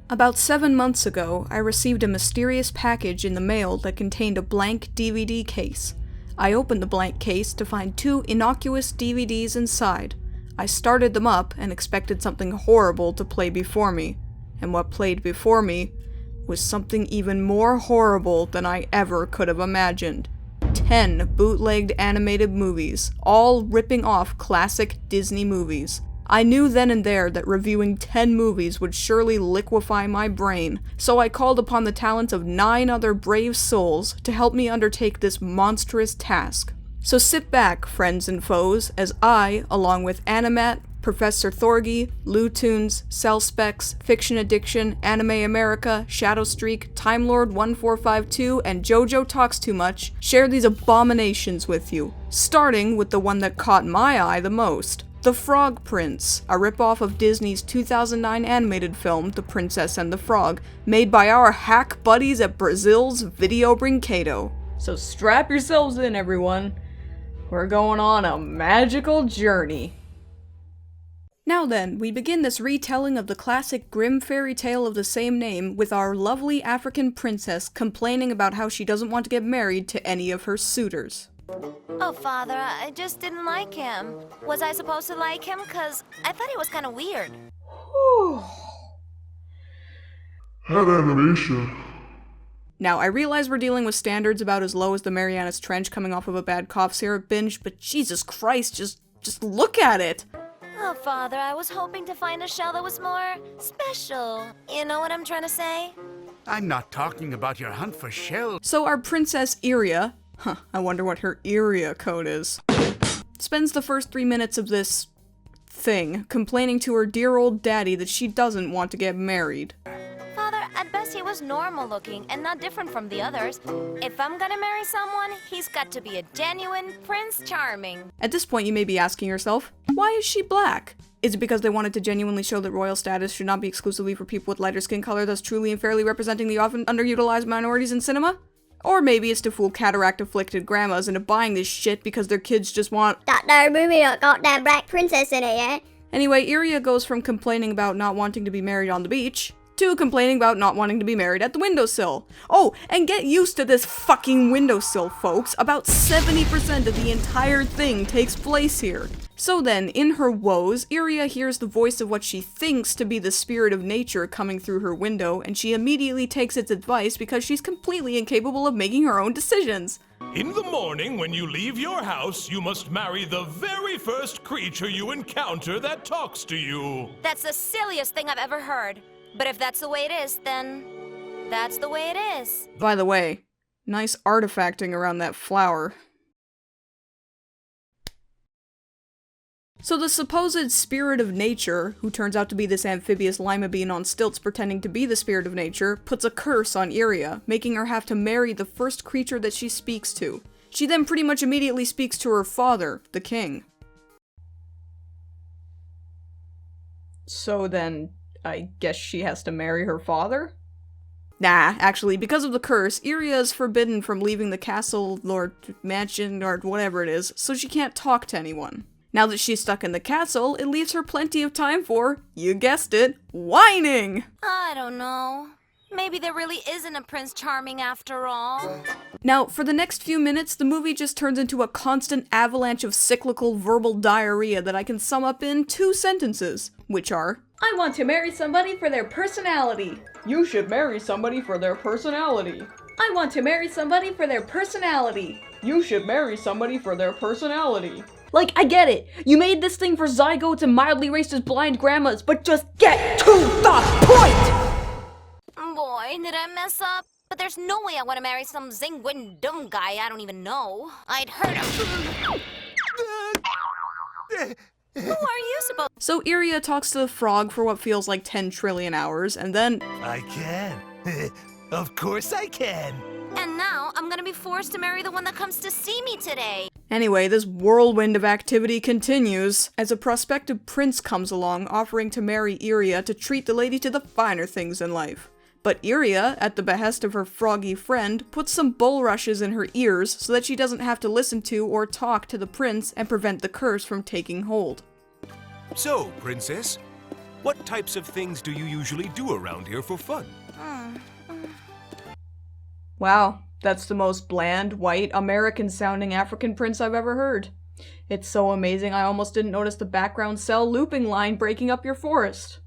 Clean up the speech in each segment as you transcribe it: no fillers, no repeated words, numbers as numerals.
About 7 months ago, I received a mysterious package in the mail that contained a blank DVD case. I opened the blank case to find 2 innocuous DVDs inside. I started them up and expected something horrible to play before me. And what played before me was something even more horrible than I ever could have imagined. 10 bootlegged animated movies, all ripping off classic Disney movies. I knew then and there that reviewing 10 movies would surely liquefy my brain, so I called upon the talents of 9 other brave souls to help me undertake this monstrous task. So sit back, friends and foes, as I, along with AniMat, Professor Thorgi, Lutoons, CellSpex, Fiction Addiction, Anime America, Shadowstreak, Time Lord 1452, and JoJo Talks Too Much, share these abominations with you, starting with the one that caught my eye the most. The Frog Prince, a ripoff of Disney's 2009 animated film, The Princess and the Frog, made by our hack buddies at Brazil's Video Brinquedo. So strap yourselves in, everyone. We're going on a magical journey. Now then, we begin this retelling of the classic grim fairy tale of the same name with our lovely African princess complaining about how she doesn't want to get married to any of her suitors. Oh, Father, I just didn't like him. Was I supposed to like him? 'Cause I thought he was kind of weird. That animation. Now, I realize we're dealing with standards about as low as the Marianas Trench coming off of a bad cough syrup binge, but Jesus Christ, just look at it! Oh, Father, I was hoping to find a shell that was more special. You know what I'm trying to say? I'm not talking about your hunt for shells. So our princess Iria, I wonder what her area code is, spends the first 3 minutes of this thing complaining to her dear old daddy that she doesn't want to get married. Father, at best he was normal looking and not different from the others. If I'm gonna marry someone, he's got to be a genuine Prince Charming. At this point you may be asking yourself, why is she black? Is it because they wanted to genuinely show that royal status should not be exclusively for people with lighter skin color, thus truly and fairly representing the often underutilized minorities in cinema? Or maybe it's to fool cataract-afflicted grandmas into buying this shit because their kids just want that no movie that got that black princess in it, yeah? Anyway, Iria goes from complaining about not wanting to be married on the beach to complaining about not wanting to be married at the windowsill. Oh, and get used to this fucking windowsill, folks. About 70% of the entire thing takes place here. So then, in her woes, Iria hears the voice of what she thinks to be the spirit of nature coming through her window, and she immediately takes its advice because she's completely incapable of making her own decisions. In the morning, when you leave your house, you must marry the very first creature you encounter that talks to you. That's the silliest thing I've ever heard. But if that's the way it is, then that's the way it is. By the way, nice artifacting around that flower. So the supposed spirit of nature, who turns out to be this amphibious lima bean on stilts pretending to be the spirit of nature, puts a curse on Iria, making her have to marry the first creature that she speaks to. She then pretty much immediately speaks to her father, the king. So then, I guess she has to marry her father? Nah, actually, because of the curse, Iria is forbidden from leaving the castle or mansion or whatever it is, so she can't talk to anyone. Now that she's stuck in the castle, it leaves her plenty of time for, you guessed it, whining! I don't know. Maybe there really isn't a Prince Charming after all. Now, for the next few minutes, the movie just turns into a constant avalanche of cyclical verbal diarrhea that I can sum up in 2 sentences, which are, I want to marry somebody for their personality. You should marry somebody for their personality. I want to marry somebody for their personality. You should marry somebody for their personality. Like, I get it. You made this thing for zygotes and mildly racist blind grandmas, but just get to the point! Boy, did I mess up? But there's no way I want to marry some zinguin dumb guy I don't even know. I'd hurt him. Who are you supposed? So Iria talks to the frog for what feels like 10 trillion hours, and then I can. Of course I can. And now I'm gonna be forced to marry the one that comes to see me today. Anyway, this whirlwind of activity continues as a prospective prince comes along offering to marry Iria to treat the lady to the finer things in life. But Iria, at the behest of her froggy friend, puts some bulrushes in her ears so that she doesn't have to listen to or talk to the prince and prevent the curse from taking hold. So, princess, What types of things do you usually do around here for fun? Wow, that's the most bland, white, American-sounding African prince I've ever heard. It's so amazing I almost didn't notice the background cell looping line breaking up your forest.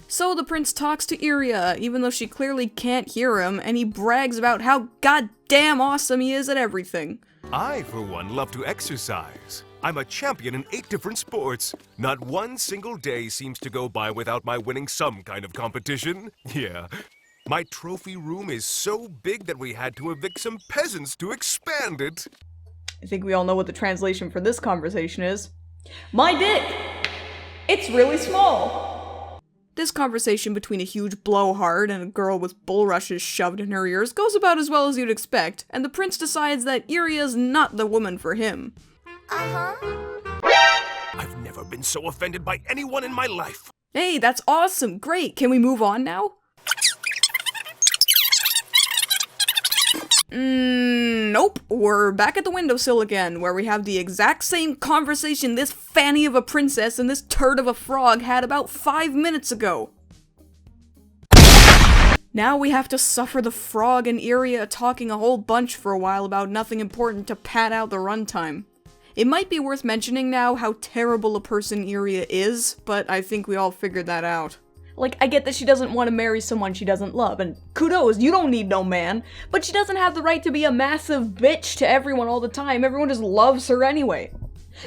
So the prince talks to Iria, even though she clearly can't hear him, and he brags about how goddamn awesome he is at everything. I, for one, love to exercise. I'm a champion in 8 different sports. Not one single day seems to go by without my winning some kind of competition. Yeah. My trophy room is so big that we had to evict some peasants to expand it. I think we all know what the translation for this conversation is. My dick! It's really small! This conversation between a huge blowhard and a girl with bulrushes shoved in her ears goes about as well as you'd expect, and the prince decides that Iria's not the woman for him. I've never been so offended by anyone in my life. Hey, that's awesome! Great! Can we move on now? Nope. We're back at the windowsill again, where we have the exact same conversation this fanny of a princess and this turd of a frog had about 5 minutes ago. Now we have to suffer the frog and Iria talking a whole bunch for a while about nothing important to pad out the runtime. It might be worth mentioning now how terrible a person Iria is, but I think we all figured that out. Like, I get that she doesn't want to marry someone she doesn't love, and kudos, you don't need no man, but she doesn't have the right to be a massive bitch to everyone all the time. Everyone just loves her anyway.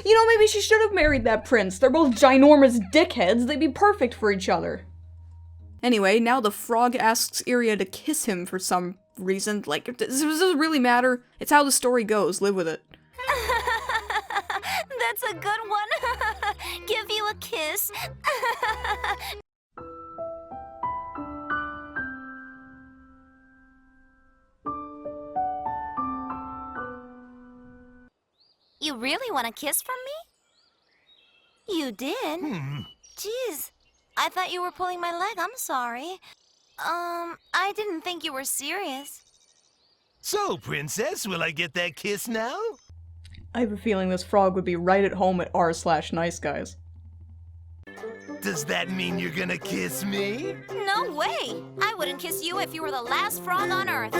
You know, maybe she should have married that prince. They're both ginormous dickheads. They'd be perfect for each other. Anyway, now the frog asks Iria to kiss him for some reason. Like, does it really matter? It's how the story goes. Live with it. That's a good one. Give you a kiss. You really want a kiss from me? You did? Jeez. I thought you were pulling my leg. I'm sorry. I didn't think you were serious. So, princess, will I get that kiss now? I have a feeling this frog would be right at home at r/niceguys. Does that mean you're gonna kiss me? No way! I wouldn't kiss you if you were the last frog on Earth.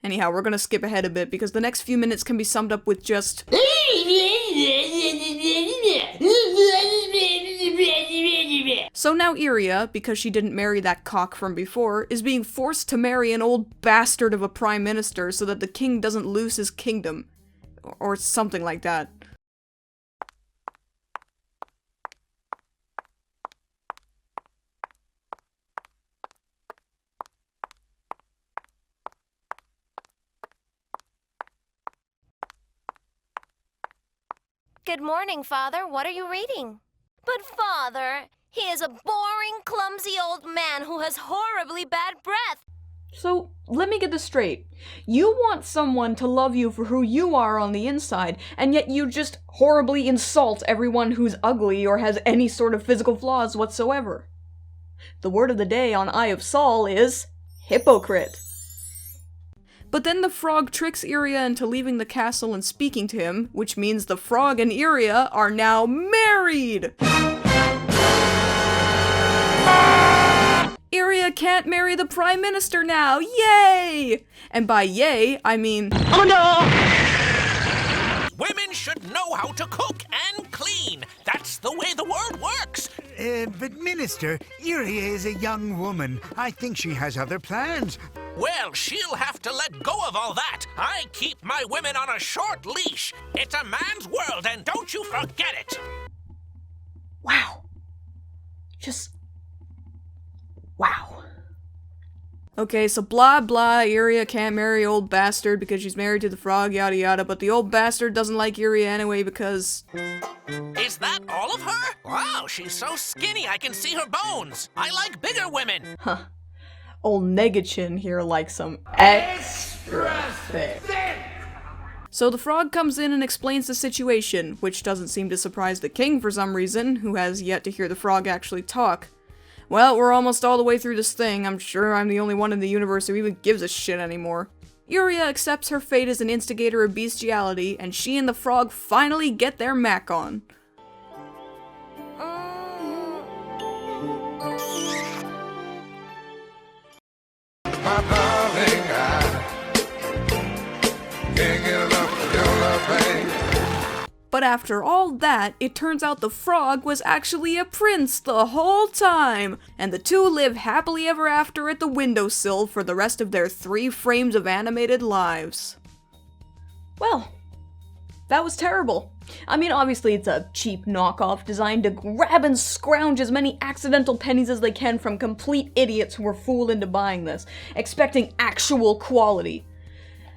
Anyhow, we're gonna skip ahead a bit because the next few minutes can be summed up with just... So now Iria, because she didn't marry that cock from before, is being forced to marry an old bastard of a prime minister so that the king doesn't lose his kingdom. Or something like that. Good morning, Father. What are you reading? But, Father, he is a boring, clumsy old man who has horribly bad breath. So, let me get this straight. You want someone to love you for who you are on the inside, and yet you just horribly insult everyone who's ugly or has any sort of physical flaws whatsoever. The word of the day on EyeofSol is hypocrite. But then the frog tricks Iria into leaving the castle and speaking to him, which means the frog and Iria are now married! Iria can't marry the prime minister now! Yay! And by yay, I mean... Oh no! Women should know how to cook and clean. That's the way the world works. But Minister, Iria is a young woman. I think she has other plans. Well, she'll have to let go of all that. I keep my women on a short leash. It's a man's world, and don't you forget it. Wow. Just... wow. Okay, so blah blah, Iria can't marry old bastard because she's married to the frog, yada yada, but the old bastard doesn't like Iria anyway because... Is that all of her? Wow, she's so skinny I can see her bones. I like bigger women. Huh. Old Negachin here likes some extra thick. So the frog comes in and explains the situation, which doesn't seem to surprise the king for some reason, who has yet to hear the frog actually talk. Well, we're almost all the way through this thing. I'm sure I'm the only one in the universe who even gives a shit anymore. Yuria accepts her fate as an instigator of bestiality, and she and the frog finally get their mac on. My darling, I can't get enough of your love, babe. But after all that, it turns out the frog was actually a prince the whole time, and the two live happily ever after at the windowsill for the rest of their 3 frames of animated lives. Well, that was terrible. I mean, obviously it's a cheap knockoff designed to grab and scrounge as many accidental pennies as they can from complete idiots who were fooled into buying this, expecting actual quality.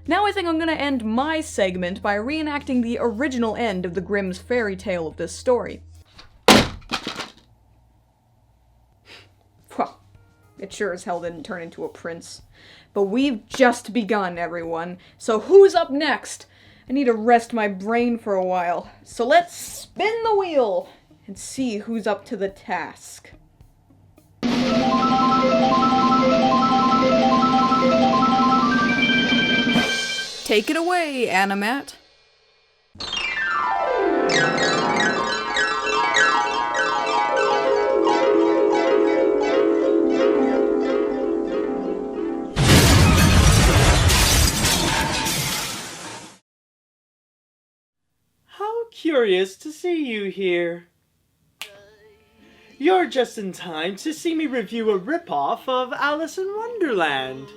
Now I think I'm gonna end my segment by reenacting the original end of the Grimm's fairy tale of this story. Well, it sure as hell didn't turn into a prince. But we've just begun, everyone. So who's up next? I need to rest my brain for a while. So let's spin the wheel and see who's up to the task. Take it away, AniMat. How curious to see you here. You're just in time to see me review a ripoff of Alice in Wonderland.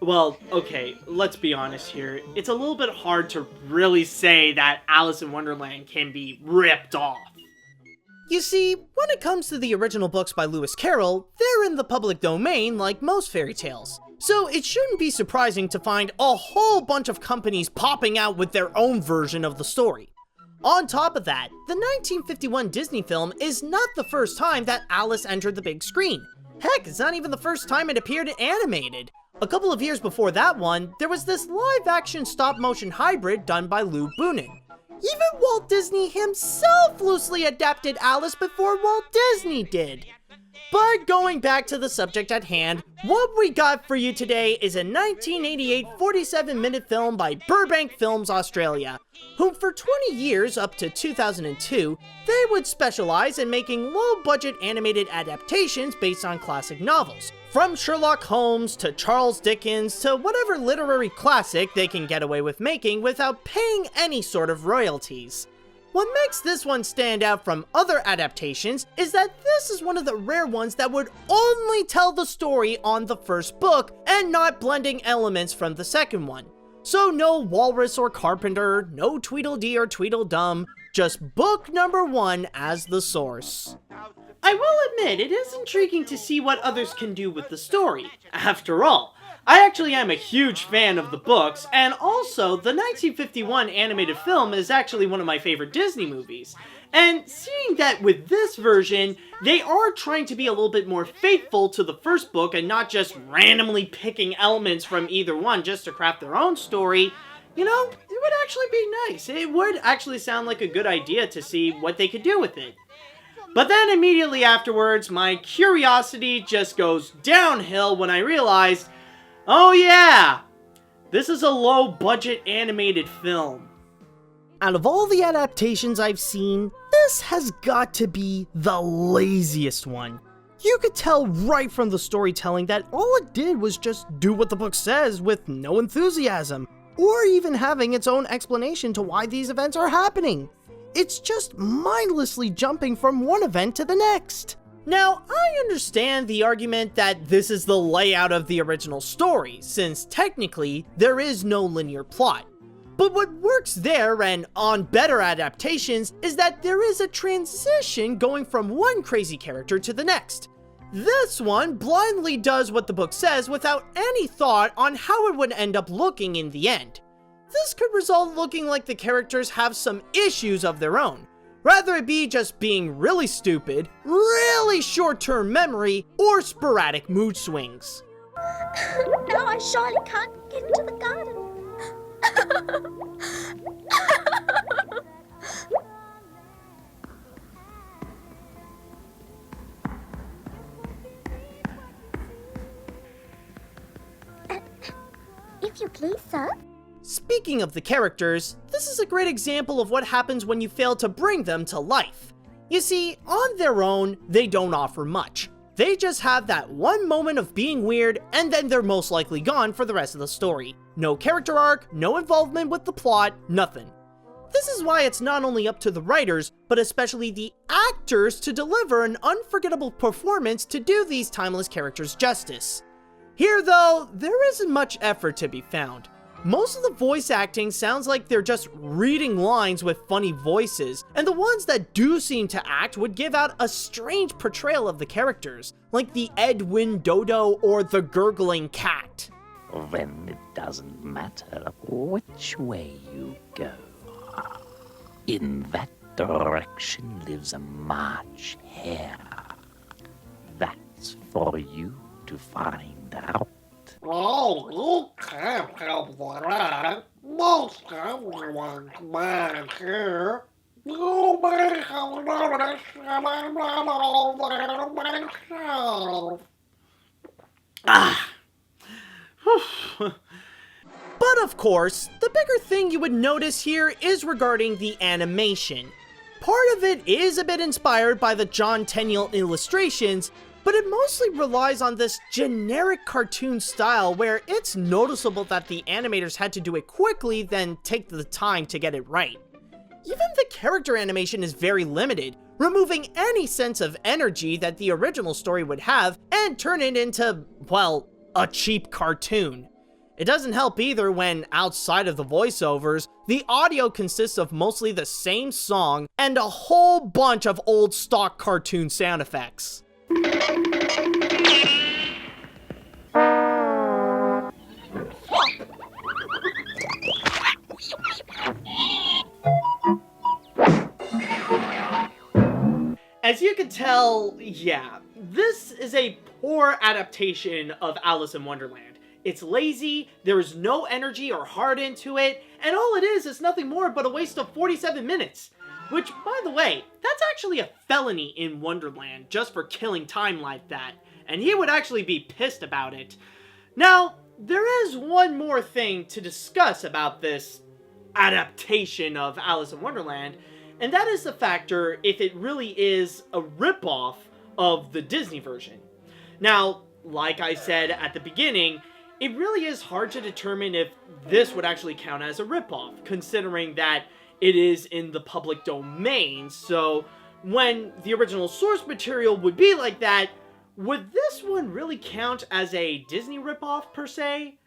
Well, okay, let's be honest here. It's a little bit hard to really say that Alice in Wonderland can be ripped off. You see, when it comes to the original books by Lewis Carroll, they're in the public domain like most fairy tales. So it shouldn't be surprising to find a whole bunch of companies popping out with their own version of the story. On top of that, the 1951 Disney film is not the first time that Alice entered the big screen. Heck, it's not even the first time it appeared animated. A couple of years before that one, there was this live-action stop-motion hybrid done by Lou Boonin. Even Walt Disney himself loosely adapted Alice before Walt Disney did. But going back to the subject at hand, what we got for you today is a 1988 47-minute film by Burbank Films Australia, whom for 20 years, up to 2002, they would specialize in making low-budget animated adaptations based on classic novels. From Sherlock Holmes to Charles Dickens to whatever literary classic they can get away with making without paying any sort of royalties. What makes this one stand out from other adaptations is that this is one of the rare ones that would only tell the story on the first book and not blending elements from the second one. So no Walrus or Carpenter, no Tweedledee or Tweedledum, just book number 1 as the source. I will admit, it is intriguing to see what others can do with the story. After all, I actually am a huge fan of the books, and also, the 1951 animated film is actually one of my favorite Disney movies. And seeing that with this version, they are trying to be a little bit more faithful to the first book and not just randomly picking elements from either one just to craft their own story, you know, it would actually be nice. It would actually sound like a good idea to see what they could do with it. But then immediately afterwards, my curiosity just goes downhill when I realized, oh yeah, this is a low-budget animated film. Out of all the adaptations I've seen, this has got to be the laziest one. You could tell right from the storytelling that all it did was just do what the book says with no enthusiasm, or even having its own explanation to why these events are happening. It's just mindlessly jumping from one event to the next. Now, I understand the argument that this is the layout of the original story, since technically there is no linear plot. But what works there and on better adaptations is that there is a transition going from one crazy character to the next. This one blindly does what the book says without any thought on how it would end up looking in the end. This could result looking like the characters have some issues of their own, rather it be just being really stupid, really short-term memory, or sporadic mood swings. Now I surely can't get into the garden. If you please, sir. Speaking of the characters, this is a great example of what happens when you fail to bring them to life. You see, on their own, they don't offer much. They just have that one moment of being weird, and then they're most likely gone for the rest of the story. No character arc, no involvement with the plot, nothing. This is why it's not only up to the writers, but especially the actors to deliver an unforgettable performance to do these timeless characters justice. Here though, there isn't much effort to be found. Most of the voice acting sounds like they're just reading lines with funny voices, and the ones that do seem to act would give out a strange portrayal of the characters, like the Edwin Dodo or the Gurgling Cat. Then it doesn't matter which way you go. In that direction lives a March hare. That's for you to find out. Oh, you can't help that. Most everyone's mad here. You may have noticed that I'm not all there myself. But of course, the bigger thing you would notice here is regarding the animation. Part of it is a bit inspired by the John Tenniel illustrations, but it mostly relies on this generic cartoon style where it's noticeable that the animators had to do it quickly then take the time to get it right. Even the character animation is very limited, removing any sense of energy that the original story would have and turn it into, well, a cheap cartoon. It doesn't help either when, outside of the voiceovers, the audio consists of mostly the same song and a whole bunch of old stock cartoon sound effects. As you can tell, yeah, this is a poor adaptation of Alice in Wonderland. It's lazy, there is no energy or heart into it, and all it is nothing more but a waste of 47 minutes. Which, by the way, that's actually a felony in Wonderland, just for killing time like that, and he would actually be pissed about it. Now, there is one more thing to discuss about this adaptation of Alice in Wonderland, and that is the factor if it really is a ripoff of the Disney version. Now, like I said at the beginning, it really is hard to determine if this would actually count as a ripoff, considering that it is in the public domain, so when the original source material would be like that, would this one really count as a Disney ripoff per se?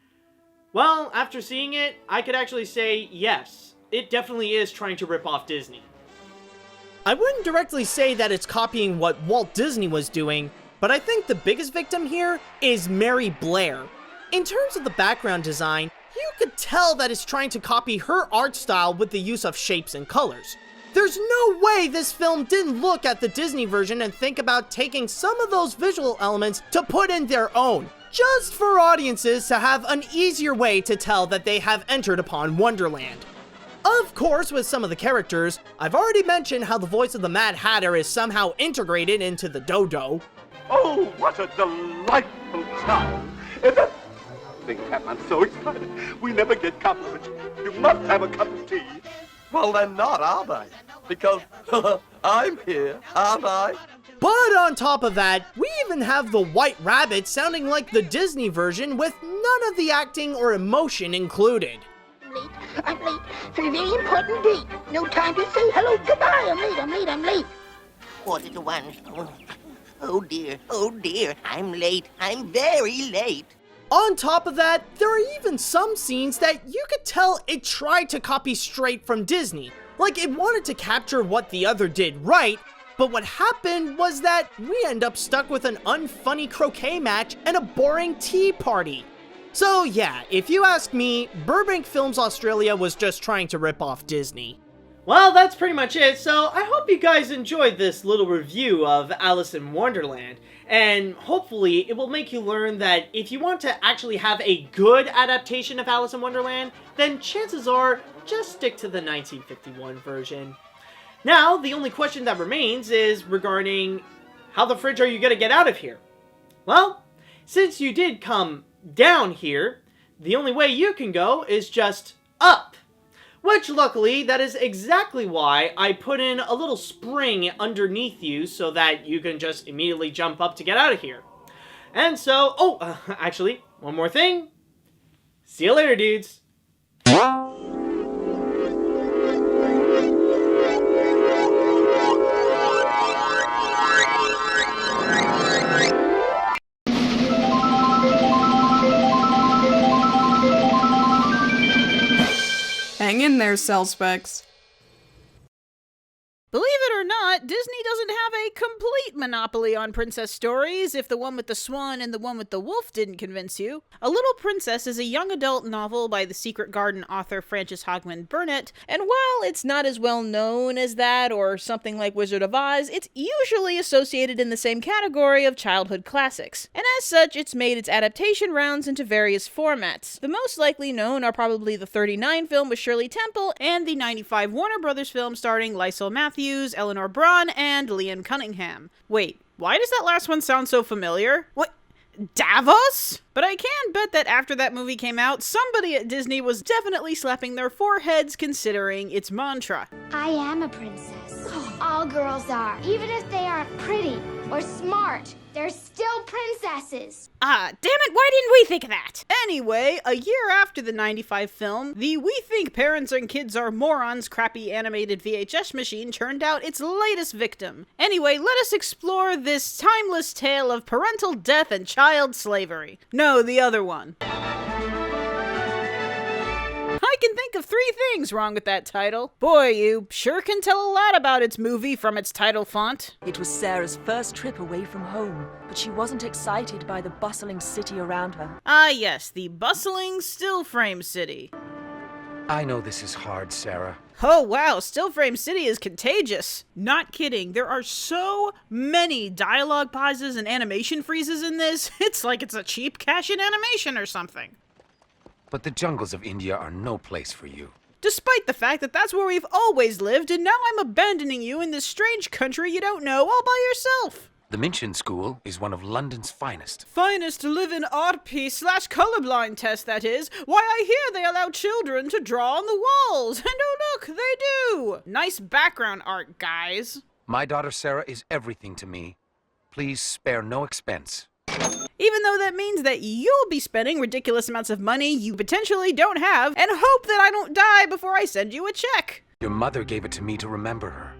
Well, after seeing it, I could actually say yes, it definitely is trying to rip off Disney. I wouldn't directly say that it's copying what Walt Disney was doing, but I think the biggest victim here is Mary Blair. In terms of the background design, you could tell that it's trying to copy her art style with the use of shapes and colors. There's no way this film didn't look at the Disney version and think about taking some of those visual elements to put in their own, just for audiences to have an easier way to tell that they have entered upon Wonderland. Of course, with some of the characters, I've already mentioned how the voice of the Mad Hatter is somehow integrated into the Dodo. Oh, what a delightful time! I'm so excited. We never get compliments. You must have a cup of tea. Well, they're not, are they? Because I'm here, aren't I? But on top of that, we even have the White Rabbit sounding like the Disney version with none of the acting or emotion included. I'm late for a very important date. No time to say hello, goodbye. I'm late. 1:45. Oh dear, I'm late. I'm very late. On top of that, there are even some scenes that you could tell it tried to copy straight from Disney. Like it wanted to capture what the other did right, but what happened was that we end up stuck with an unfunny croquet match and a boring tea party. So yeah, if you ask me, Burbank Films Australia was just trying to rip off Disney. Well, that's pretty much it, so I hope you guys enjoyed this little review of Alice in Wonderland, and hopefully it will make you learn that if you want to actually have a good adaptation of Alice in Wonderland, then chances are, just stick to the 1951 version. Now, the only question that remains is regarding how the fridge are you going to get out of here? Well, since you did come down here, The only way you can go is just up. Which, luckily, that is exactly why I put in a little spring underneath you so that you can just immediately jump up to get out of here. And so, actually, one more thing. See you later, dudes. Hang in there, CellSpex. Believe it or not, Disney doesn't have a complete monopoly on princess stories if the one with the swan and the one with the wolf didn't convince you. A Little Princess is a young adult novel by the Secret Garden author Frances Hogman Burnett, and while it's not as well known as that or something like Wizard of Oz, it's usually associated in the same category of childhood classics. And as such, it's made its adaptation rounds into various formats. The most likely known are probably the 39 film with Shirley Temple and the 95 Warner Brothers film starring Lysol Matthews, Eleanor Braun, and Liam Cunningham. Wait, why does that last one sound so familiar? What? Davos? But I can bet that after that movie came out, somebody at Disney was definitely slapping their foreheads considering its mantra. I am a princess. All girls are. Even if they aren't pretty or smart, they're still princesses. Ah, damn it, why didn't we think of that? Anyway, a year after the 95 film, the We Think Parents and Kids Are Morons crappy animated VHS machine churned out its latest victim. Anyway, let us explore this timeless tale of parental death and child slavery. No, the other one. I can think of 3 things wrong with that title. Boy, you sure can tell a lot about its movie from its title font. It was Sarah's first trip away from home, but she wasn't excited by the bustling city around her. Ah yes, the bustling still frame city. I know this is hard, Sarah. Oh wow, Still Frame City is contagious. Not kidding, there are so many dialogue pauses and animation freezes in this, it's like it's a cheap cash-in animation or something. But the jungles of India are no place for you. Despite the fact that that's where we've always lived, and now I'm abandoning you in this strange country you don't know all by yourself. The Minchin School is one of London's finest. Finest live-in art piece / colorblind test, that is. Why, I hear they allow children to draw on the walls. And oh look, they do. Nice background art, guys. My daughter Sarah is everything to me. Please spare no expense. Even though that means that you'll be spending ridiculous amounts of money you potentially don't have, and hope that I don't die before I send you a check. Your mother gave it to me to remember her.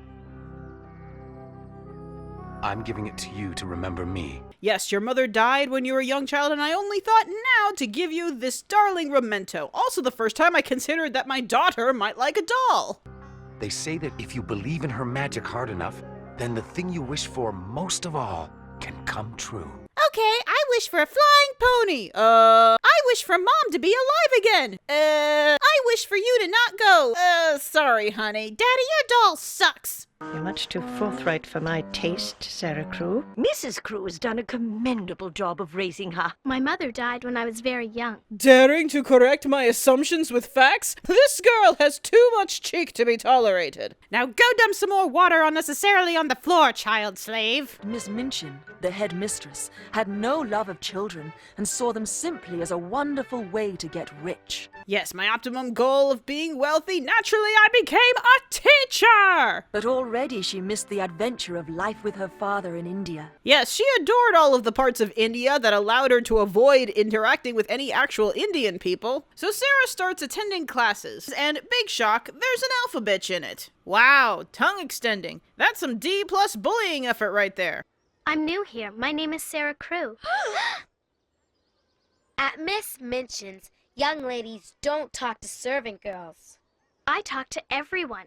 I'm giving it to you to remember me. Yes, your mother died when you were a young child, and I only thought now to give you this darling memento. Also the first time I considered that my daughter might like a doll. They say that if you believe in her magic hard enough, then the thing you wish for most of all can come true. Okay, I wish for a flying pony. I wish for Mom to be alive again. I wish for you to not go. Sorry, honey. Daddy, your doll sucks. You're much too forthright for my taste, Sarah Crewe. Mrs. Crewe has done a commendable job of raising her. My mother died when I was very young. Daring to correct my assumptions with facts? This girl has too much cheek to be tolerated. Now go dump some more water unnecessarily on the floor, child slave. Miss Minchin, the head mistress, had no love of children and saw them simply as a wonderful way to get rich. Yes, my optimum goal of being wealthy, naturally I became a teacher! But already she missed the adventure of life with her father in India. Yes, she adored all of the parts of India that allowed her to avoid interacting with any actual Indian people. So Sarah starts attending classes, and big shock, there's an alpha bitch in it. Wow, tongue extending. That's some D+ bullying effort right there. I'm new here. My name is Sarah Crewe. At Miss Minchin's, young ladies don't talk to servant girls. I talk to everyone,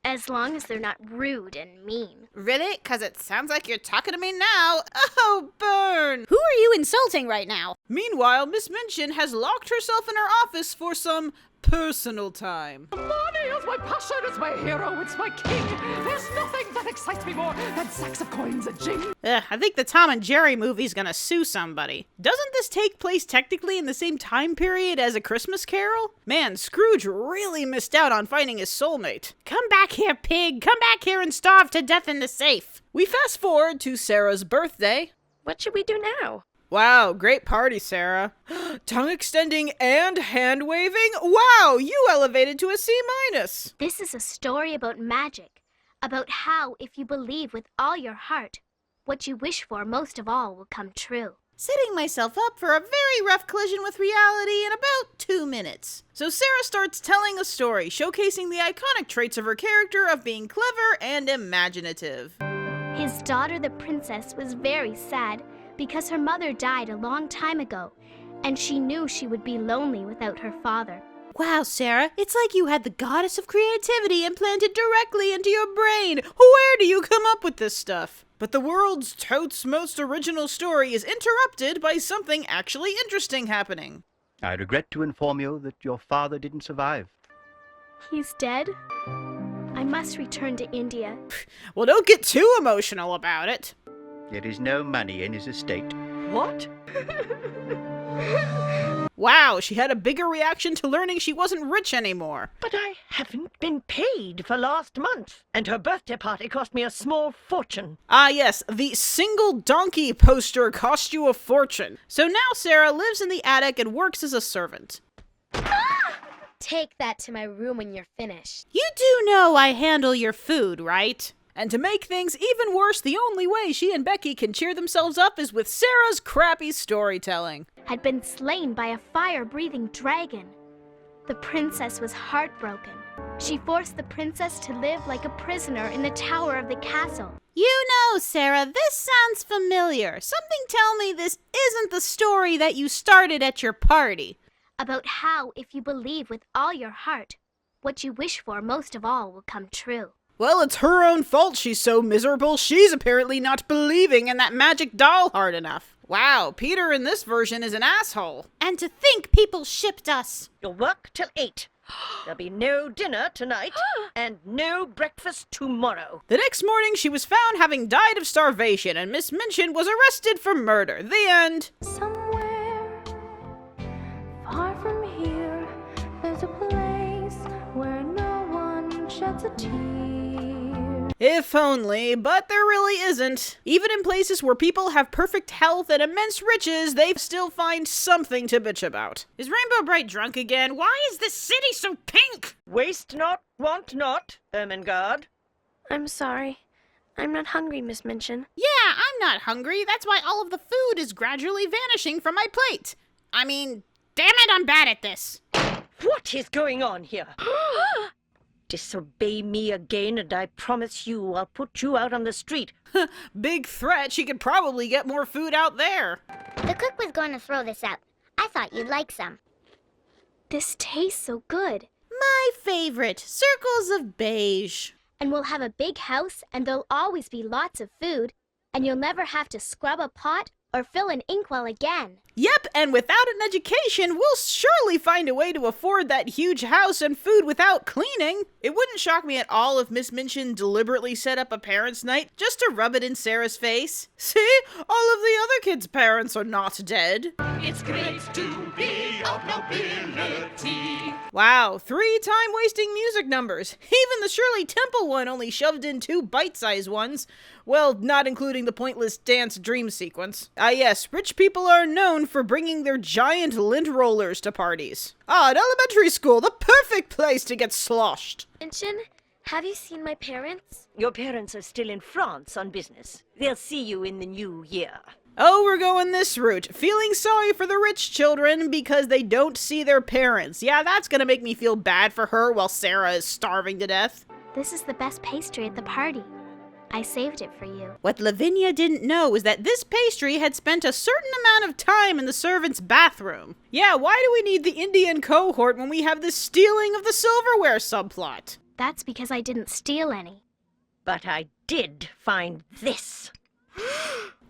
as long as they're not rude and mean. Really? 'Cause it sounds like you're talking to me now. Oh, burn! Who are you insulting right now? Meanwhile, Miss Minchin has locked herself in her office for some personal time. Money is my passion, it's my hero, it's my king. There's nothing that excites me more than sacks of coins and jing. I think the Tom and Jerry movie's gonna sue somebody. Doesn't this take place technically in the same time period as A Christmas Carol? Man, Scrooge really missed out on finding his soulmate. Come back here, pig! Come back here and starve to death in the safe! We fast forward to Sarah's birthday. What should we do now? Wow, great party, Sarah. Tongue extending and hand waving? Wow, you elevated to a C-. This is a story about magic, about how, if you believe with all your heart, what you wish for most of all will come true. Setting myself up for a very rough collision with reality in about 2 minutes. So Sarah starts telling a story, showcasing the iconic traits of her character of being clever and imaginative. His daughter, the princess, was very sad because her mother died a long time ago, and she knew she would be lonely without her father. Wow, Sarah, it's like you had the goddess of creativity implanted directly into your brain. Where do you come up with this stuff? But the world's totes most original story is interrupted by something actually interesting happening. I regret to inform you that your father didn't survive. He's dead? I must return to India. Well, don't get too emotional about it. There is no money in his estate. What? Wow, she had a bigger reaction to learning she wasn't rich anymore. But I haven't been paid for last month, and her birthday party cost me a small fortune. Ah yes, the single donkey poster cost you a fortune. So now Sarah lives in the attic and works as a servant. Take that to my room when you're finished. You do know I handle your food, right? And to make things even worse, the only way she and Becky can cheer themselves up is with Sarah's crappy storytelling. Had been slain by a fire-breathing dragon. The princess was heartbroken. She forced the princess to live like a prisoner in the tower of the castle. You know, Sarah, this sounds familiar. Something tell me this isn't the story that you started at your party. About how, if you believe with all your heart, what you wish for most of all will come true. Well, it's her own fault she's so miserable. She's apparently not believing in that magic doll hard enough. Wow, Peter in this version is an asshole. And to think people shipped us. You'll work till 8. There'll be no dinner tonight, and no breakfast tomorrow. The next morning, she was found having died of starvation, and Miss Minchin was arrested for murder. The end. Somewhere far from here, there's a place where no one sheds a tear. If only, but there really isn't. Even in places where people have perfect health and immense riches, they still find something to bitch about. Is Rainbow Bright drunk again? Why is this city so pink? Waste not, want not, Ermengarde. I'm sorry. I'm not hungry, Miss Minchin. Yeah, I'm not hungry. That's why all of the food is gradually vanishing from my plate. I mean, damn it, I'm bad at this. What is going on here? Disobey me again, and I promise you I'll put you out on the street. Big threat. She could probably get more food out there. The cook was going to throw this out. I thought you'd like some. This tastes so good. My favorite. Circles of beige. And we'll have a big house, and there'll always be lots of food, and you'll never have to scrub a pot or fill an inkwell again. Yep, and without an education, we'll surely find a way to afford that huge house and food without cleaning. It wouldn't shock me at all if Miss Minchin deliberately set up a parents' night just to rub it in Sarah's face. See? All of the other kids' parents are not dead. It's great to be of nobility. Wow, 3 time-wasting music numbers. Even the Shirley Temple one only shoved in 2 bite-sized ones. Well, not including the pointless dance dream sequence. Ah yes, rich people are known for bringing their giant lint rollers to parties. Ah, at elementary school, the perfect place to get sloshed. Minchin, have you seen my parents? Your parents are still in France on business. They'll see you in the new year. Oh, we're going this route. Feeling sorry for the rich children because they don't see their parents. Yeah, that's gonna make me feel bad for her while Sarah is starving to death. This is the best pastry at the party. I saved it for you. What Lavinia didn't know is that this pastry had spent a certain amount of time in the servant's bathroom. Yeah, why do we need the Indian cohort when we have this stealing of the silverware subplot? That's because I didn't steal any. But I did find this.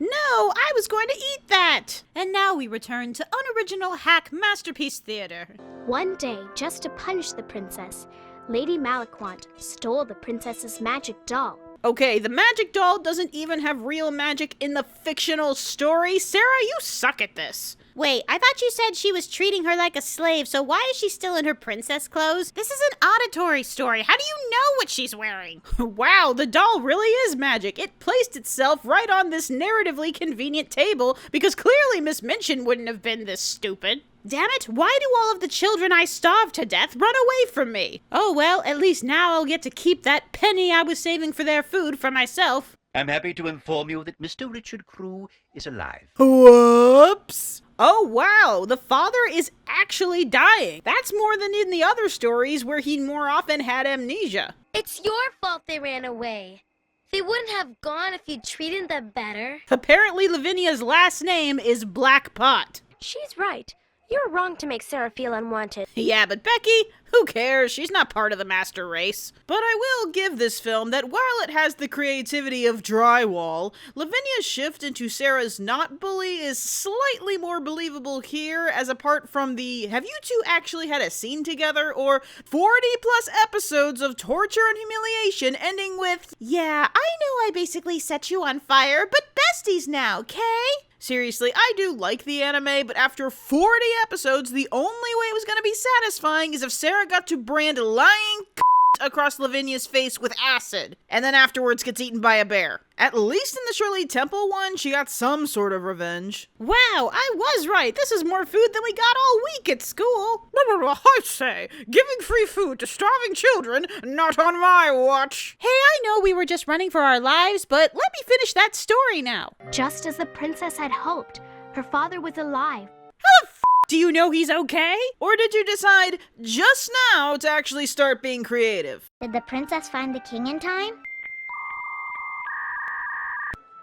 No, I was going to eat that! And now we return to unoriginal hack masterpiece theater. One day, just to punish the princess, Lady Maleficent stole the princess's magic doll. Okay, the magic doll doesn't even have real magic in the fictional story. Sarah, you suck at this. Wait, I thought you said she was treating her like a slave, so why is she still in her princess clothes? This is an auditory story. How do you know what she's wearing? Wow, the doll really is magic. It placed itself right on this narratively convenient table because clearly Miss Minchin wouldn't have been this stupid. Damn it, why do all of the children I starved to death run away from me? Oh well, at least now I'll get to keep that penny I was saving for their food for myself. I'm happy to inform you that Mr. Richard Crewe is alive. Whoops! Oh wow, the father is actually dying. That's more than in the other stories where he more often had amnesia. It's your fault they ran away. They wouldn't have gone if you'd treated them better. Apparently Lavinia's last name is Blackpot. She's right. You're wrong to make Sarah feel unwanted. Yeah, but Becky, who cares? She's not part of the master race. But I will give this film that while it has the creativity of drywall, Lavinia's shift into Sarah's not bully is slightly more believable here, as apart from the have you two actually had a scene together, or 40 plus episodes of torture and humiliation ending with, yeah, I know I basically set you on fire, but besties now, Kay? Seriously, I do like the anime, but after 40 episodes, the only way it was going to be satisfying is if Sarah got to brand lying across Lavinia's face with acid, and then afterwards gets eaten by a bear. At least in the Shirley Temple one, she got some sort of revenge. Wow, I was right. This is more food than we got all week at school. I say, giving free food to starving children, not on my watch. Hey, I know we were just running for our lives, but let me finish that story now. Just as the princess had hoped, her father was alive. How the f*** do you know he's okay? Or did you decide just now to actually start being creative? Did the princess find the king in time?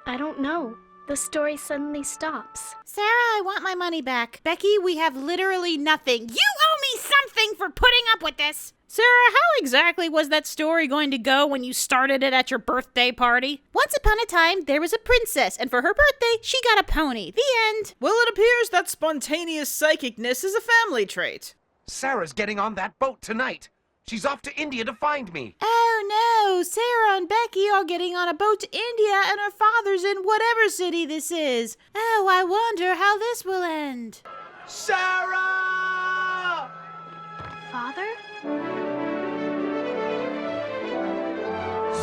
I don't know. The story suddenly stops. Sarah, I want my money back. Becky, we have literally nothing. You owe me something for putting up with this. Sarah, how exactly was that story going to go when you started it at your birthday party? Once upon a time, there was a princess, and for her birthday, she got a pony. The end. Well, it appears that spontaneous psychicness is a family trait. Sarah's getting on that boat tonight. She's off to India to find me. Oh no, Sarah and Becky are getting on a boat to India and her father's in whatever city this is. Oh, I wonder how this will end. Sarah! Father?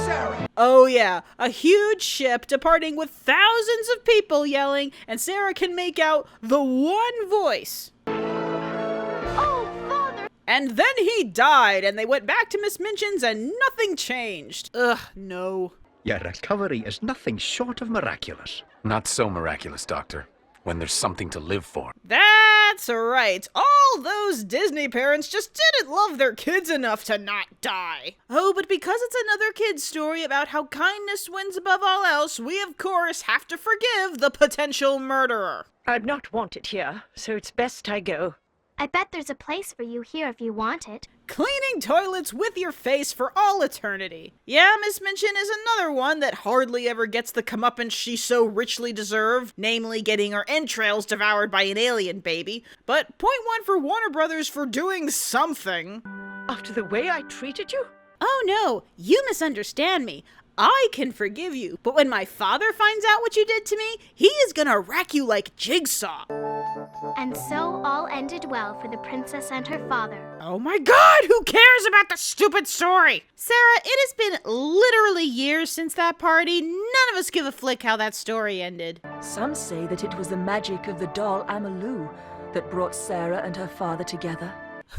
Sarah! Oh yeah, a huge ship departing with thousands of people yelling, and Sarah can make out the one voice. Oh, Father! And then he died, and they went back to Miss Minchin's and nothing changed. Ugh, no. Your recovery is nothing short of miraculous. Not so miraculous, Doctor, when there's something to live for. That's right. All those Disney parents just didn't love their kids enough to not die. Oh, but because it's another kid's story about how kindness wins above all else, we of course have to forgive the potential murderer. I'm not wanted here, so it's best I go. I bet there's a place for you here if you want it. Cleaning toilets with your face for all eternity. Yeah, Miss Minchin is another one that hardly ever gets the comeuppance she so richly deserved, namely getting her entrails devoured by an alien baby. But point one for Warner Brothers for doing something. After the way I treated you? Oh no, you misunderstand me. I can forgive you, but when my father finds out what you did to me, he is gonna rack you like Jigsaw. And so all ended well for the princess and her father. Oh my god, who cares about the stupid story? Sarah, it has been literally years since that party. None of us give a flick how that story ended. Some say that it was the magic of the doll Amalou that brought Sarah and her father together.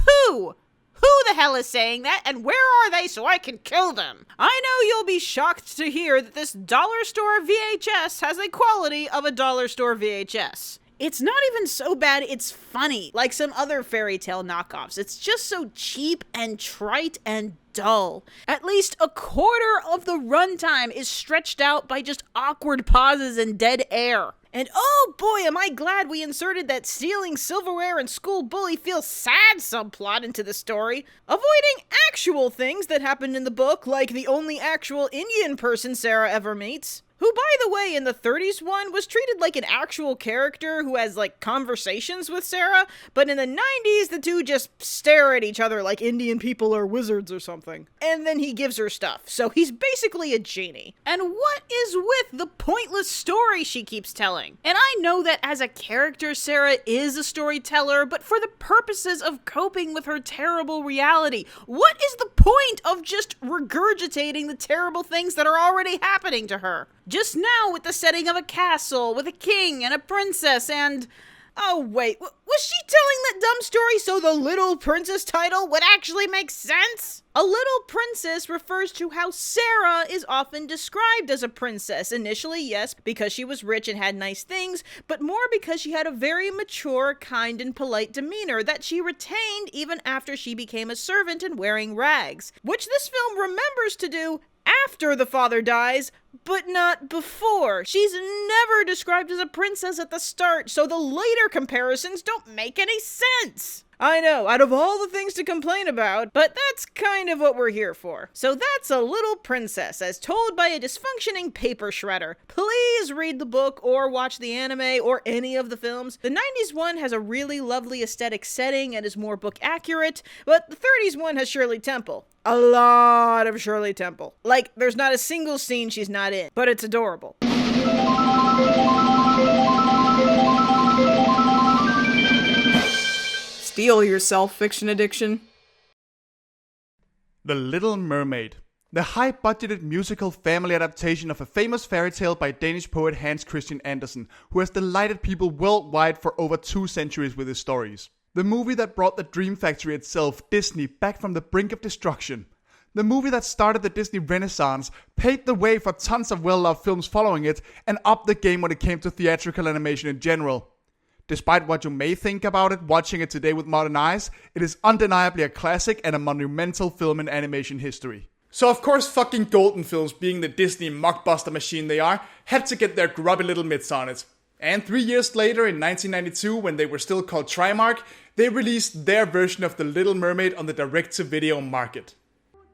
Who? Who the hell is saying that, and where are they so I can kill them? I know you'll be shocked to hear that this dollar store VHS has the quality of a dollar store VHS. It's not even so bad, it's funny, like some other fairy tale knockoffs. It's just so cheap and trite and dull. At least a quarter of the runtime is stretched out by just awkward pauses and dead air. And oh boy, am I glad we inserted that stealing silverware and school bully feels sad subplot into the story, avoiding actual things that happened in the book, like the only actual Indian person Sarah ever meets. who, by the way, in the 30s one was treated like an actual character who has, like, conversations with Sarah, but in the 90s, the two just stare at each other like Indian people are wizards or something. And then he gives her stuff, so he's basically a genie. And what is with the pointless story she keeps telling? And I know that as a character, Sarah is a storyteller, but for the purposes of coping with her terrible reality, what is the point of just regurgitating the terrible things that are already happening to her? Just now with the setting of a castle, with a king and a princess and... Oh wait, was she telling that dumb story so the Little Princess title would actually make sense? A Little Princess refers to how Sarah is often described as a princess. Initially, yes, because she was rich and had nice things, but more because she had a very mature, kind, and polite demeanor that she retained even after she became a servant and wearing rags, which this film remembers to do after the father dies, but not before. She's never described as a princess at the start, so the later comparisons don't make any sense. I know, out of all the things to complain about, but that's kind of what we're here for. So that's A Little Princess, as told by a dysfunctioning paper shredder. Please read the book or watch the anime or any of the films. The 90s one has a really lovely aesthetic setting and is more book accurate, but the 30s one has Shirley Temple. A lot of Shirley Temple. Like, there's not a single scene she's not in, but it's adorable. Steel yourself, fiction addiction. The Little Mermaid. The high-budgeted musical family adaptation of a famous fairy tale by Danish poet Hans Christian Andersen, who has delighted people worldwide for over 2 centuries with his stories. The movie that brought the dream factory itself, Disney, back from the brink of destruction. The movie that started the Disney Renaissance, paved the way for tons of well-loved films following it, and upped the game when it came to theatrical animation in general. Despite what you may think about it, watching it today with modern eyes, it is undeniably a classic and a monumental film in animation history. So of course fucking Golden Films, being the Disney mockbuster machine they are, had to get their grubby little mitts on it. And 3 years later, in 1992, when they were still called Trimark, they released their version of The Little Mermaid on the direct-to-video market.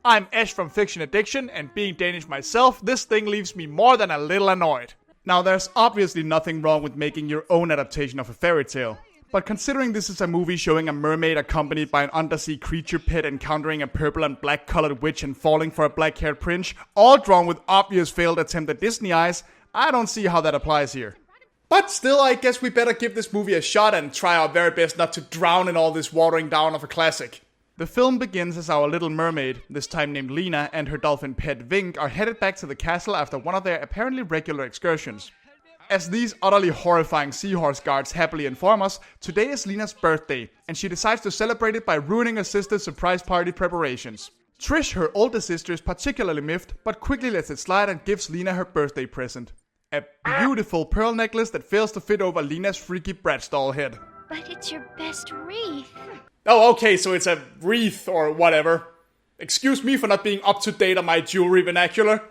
I'm Ash from Fiction Addiction, and being Danish myself, this thing leaves me more than a little annoyed. Now, there's obviously nothing wrong with making your own adaptation of a fairy tale. But considering this is a movie showing a mermaid accompanied by an undersea creature pet encountering a purple and black colored witch and falling for a black-haired prince, all drawn with obvious failed attempt at Disney eyes, I don't see how that applies here. But still, I guess we better give this movie a shot and try our very best not to drown in all this watering down of a classic. The film begins as our little mermaid, this time named Lena, and her dolphin pet Vink are headed back to the castle after one of their apparently regular excursions. As these utterly horrifying seahorse guards happily inform us, today is Lena's birthday, and she decides to celebrate it by ruining her sister's surprise party preparations. Trish, her older sister, is particularly miffed, but quickly lets it slide and gives Lena her birthday present. A beautiful pearl necklace that fails to fit over Lena's freaky Bratz doll head. But it's your best wreath. Oh, okay, so it's a wreath or whatever. Excuse me for not being up to date on my jewelry vernacular.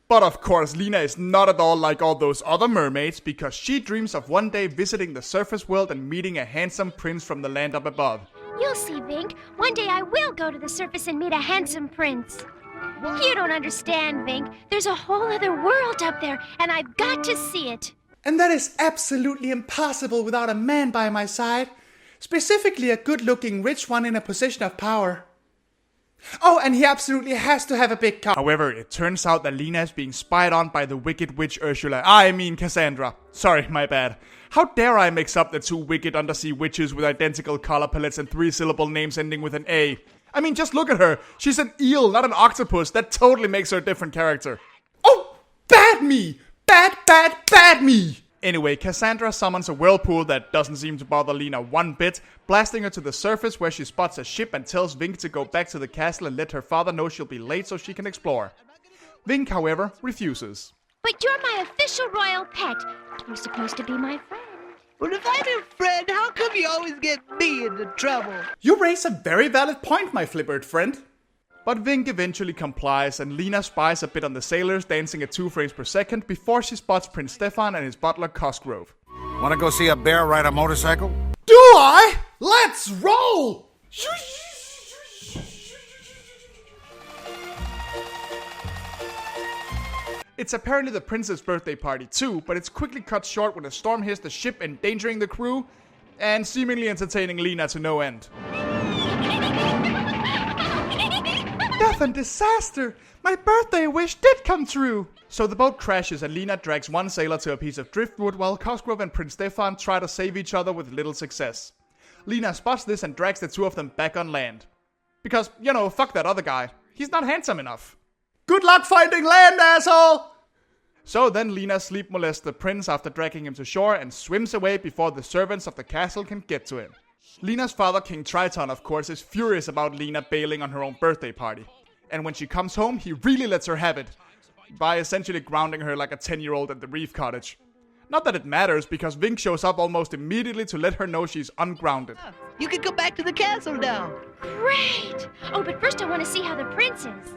But of course, Lena is not at all like all those other mermaids, because she dreams of one day visiting the surface world and meeting a handsome prince from the land up above. You'll see, Vink. One day I will go to the surface and meet a handsome prince. You don't understand, Vink. There's a whole other world up there, and I've got to see it. And that is absolutely impossible without a man by my side. Specifically a good-looking rich one in a position of power. Oh, and he absolutely has to have a big cock. However, it turns out that Lena is being spied on by the wicked witch Ursula. I mean Cassandra. Sorry, my bad. How dare I mix up the 2 wicked undersea witches with identical color palettes and 3-syllable names ending with an A? I mean, just look at her. She's an eel, not an octopus. That totally makes her a different character. Oh, bad me! Bad me! Anyway, Cassandra summons a whirlpool that doesn't seem to bother Lena one bit, blasting her to the surface where she spots a ship and tells Vink to go back to the castle and let her father know she'll be late so she can explore. Vink, however, refuses. But you're my official royal pet. You're supposed to be my friend. Well, if I'm your friend, how come you always get me into trouble? You raise a very valid point, my flippered friend. But Vink eventually complies, and Lena spies a bit on the sailors dancing at 2 frames per second before she spots Prince Stefan and his butler Cosgrove. Wanna go see a bear ride a motorcycle? Do I? Let's roll! It's apparently the prince's birthday party too, but it's quickly cut short when a storm hits the ship, endangering the crew, and seemingly entertaining Lena to no end. Death and disaster! My birthday wish did come true! So the boat crashes and Lena drags one sailor to a piece of driftwood while Cosgrove and Prince Stefan try to save each other with little success. Lena spots this and drags the two of them back on land. Because, fuck that other guy. He's not handsome enough. Good luck finding land, asshole! So then Lena sleep molests the prince after dragging him to shore and swims away before the servants of the castle can get to him. Lena's father, King Triton, of course, is furious about Lena bailing on her own birthday party. And when she comes home, he really lets her have it, by essentially grounding her like a 10-year-old at the Reef Cottage. Not that it matters, because Vink shows up almost immediately to let her know she's ungrounded. You can go back to the castle now. Great! Oh, but first I want to see how the prince is.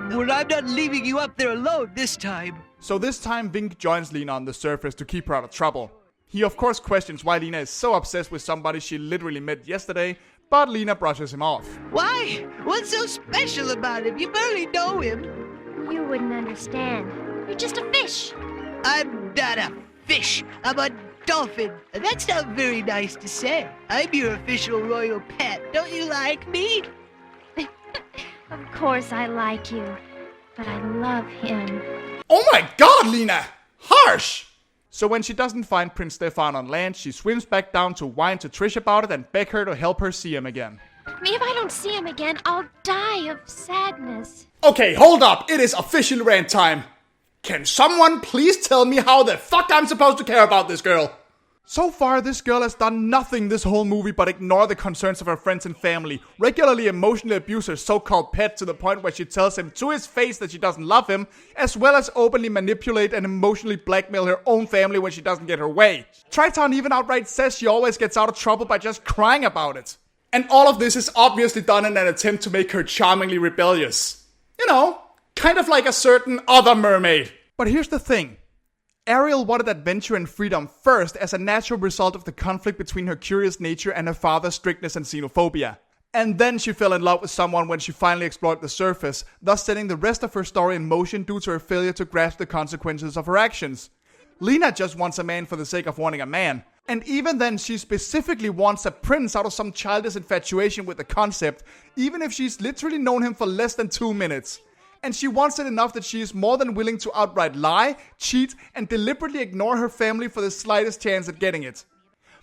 Well, I'm not leaving you up there alone this time. So this time, Vink joins Lena on the surface to keep her out of trouble. He of course questions why Lena is so obsessed with somebody she literally met yesterday, but Lena brushes him off. Why? What's so special about him? You barely know him. You wouldn't understand. You're just a fish. I'm not a fish. I'm a dolphin. And that's not very nice to say. I'm your official royal pet. Don't you like me? Of course I like you, but I love him. Oh my god, Lena! Harsh! So when she doesn't find Prince Stefan on land, she swims back down to whine to Trish about it and beg her to help her see him again. If I don't see him again, I'll die of sadness. Okay, hold up. It is official rant time. Can someone please tell me how the fuck I'm supposed to care about this girl? So far, this girl has done nothing this whole movie but ignore the concerns of her friends and family, regularly emotionally abuse her so-called pet to the point where she tells him to his face that she doesn't love him, as well as openly manipulate and emotionally blackmail her own family when she doesn't get her way. Triton even outright says she always gets out of trouble by just crying about it. And all of this is obviously done in an attempt to make her charmingly rebellious. Kind of like a certain other mermaid. But here's the thing. Ariel wanted adventure and freedom first as a natural result of the conflict between her curious nature and her father's strictness and xenophobia. And then she fell in love with someone when she finally explored the surface, thus setting the rest of her story in motion due to her failure to grasp the consequences of her actions. Lena just wants a man for the sake of wanting a man. And even then, she specifically wants a prince out of some childish infatuation with the concept, even if she's literally known him for less than 2 minutes. And she wants it enough that she is more than willing to outright lie, cheat, and deliberately ignore her family for the slightest chance at getting it.